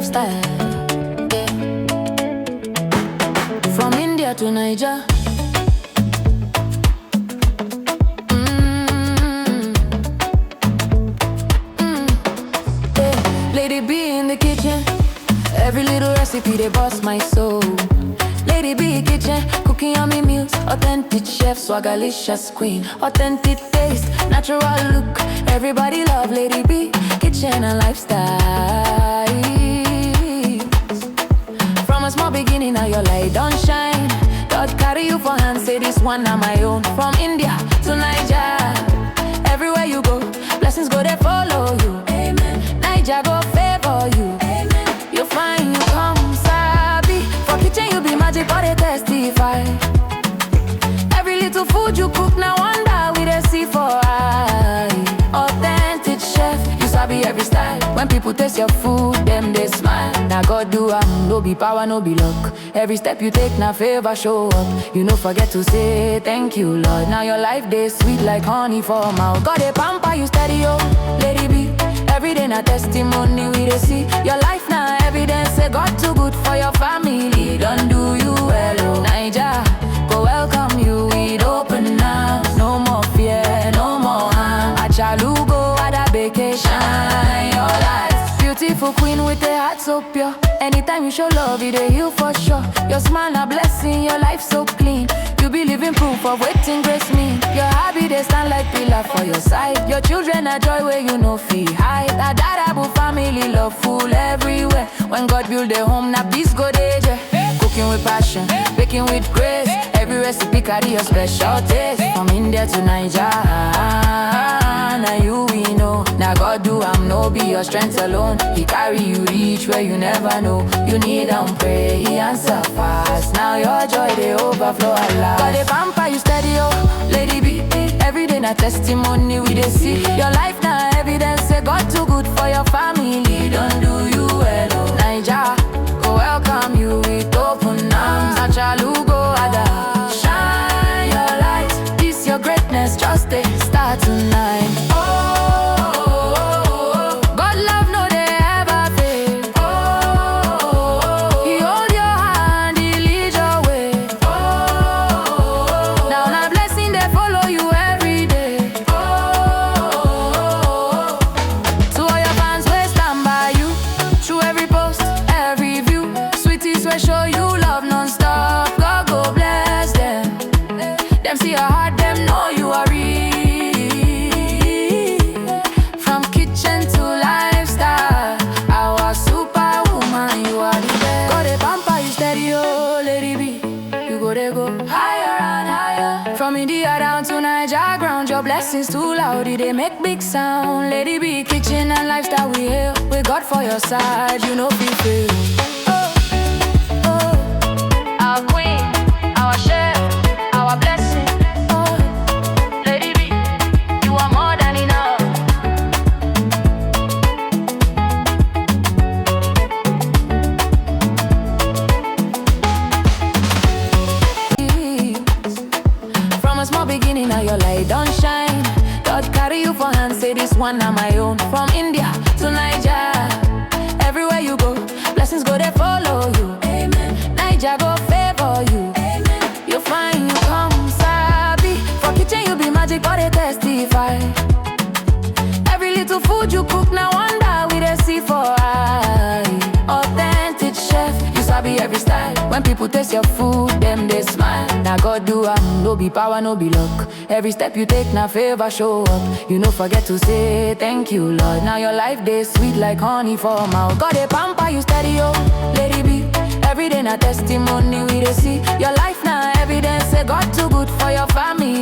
lifestyle. Yeah. From India to Niger. Yeah. Lady B in the kitchen. Every little recipe they bust my soul. Lady B kitchen, cooking yummy meals. Authentic chef, swagalicious queen. Authentic taste, natural look. Everybody love Lady B kitchen and lifestyle. From a small beginning, now your light don't shine. God carry you for hand, say this one now my own. From India to Niger, everywhere you go, blessings go they follow you. Amen. Niger go favor you. Amen. You find you come sabi. For kitchen you be magic, but they testify. Every little food you cook, now wonder we they see for eye. Authentic chef, you sabi every style. When people taste your food, them they smile. Now God do no be power, no be luck. Every step you take, now favor show up. You no forget to say thank you, Lord. Now your life they sweet like honey for mouth. God they pamper you steady, oh, Lady B. Every day na testimony we they see. Your life now evidence, say God too good for your family. Don't do you well, oh. Niger, go welcome you with open arms. No more fear, no more harm. Achalugo, ada vacation, your life. Beautiful queen with a heart so pure. Anytime you show love, it a heal for sure. Your smile a blessing, your life so clean. You be living proof of waiting grace mean. Your hobby they stand like pillar for your side. Your children a joy where you no feel hide. A dadable family love full everywhere. When God build a home, na peace go dey. Cooking with passion, baking with grace. Every recipe carry your special taste. From India to Niger, now you we know. Now God do no be your strength alone. He carry you reach where you never know. You need pray, he answer fast. Now your joy they overflow a lot. God they pamper you steady, oh, Lady B. Every day na testimony we they see. Your life now evidence, say God too good for your family. Don't do you well, oh. Niger, go welcome you with open arms. Achalugo, ada shine your light. This your greatness, just a start tonight. Show you love non-stop. God go bless them. Them see your heart, them know you are real. From kitchen to lifestyle, our superwoman, you are the best. God they pamper you steady, oh, Lady B. You go they go higher and higher. From India down to Niger ground, your blessings too loud, they make big sound. Lady B, kitchen and lifestyle we hail. With God for your side, you know be fail. Our queen, our chef, our blessing. Oh, Lady B, you are more than enough. From a small beginning, now your light don't shine. God carry you for hand, say this one now my own. From India to Niger, everywhere you go, blessings go they follow you. Amen. Niger go you. Amen. You find you come sabi. For kitchen you be magic, but they testify. Every little food you cook, now wonder we they see for eye. Authentic chef, you sabi every style. When people taste your food, them they smile. Now God do no be power, no be luck. Every step you take, now favor show up. You no forget to say thank you, Lord. Now your life they sweet like honey for mouth. God they pamper you steady, oh, Lady B. Every day na testimony we they see. Your life now evidence, say God too good for your family.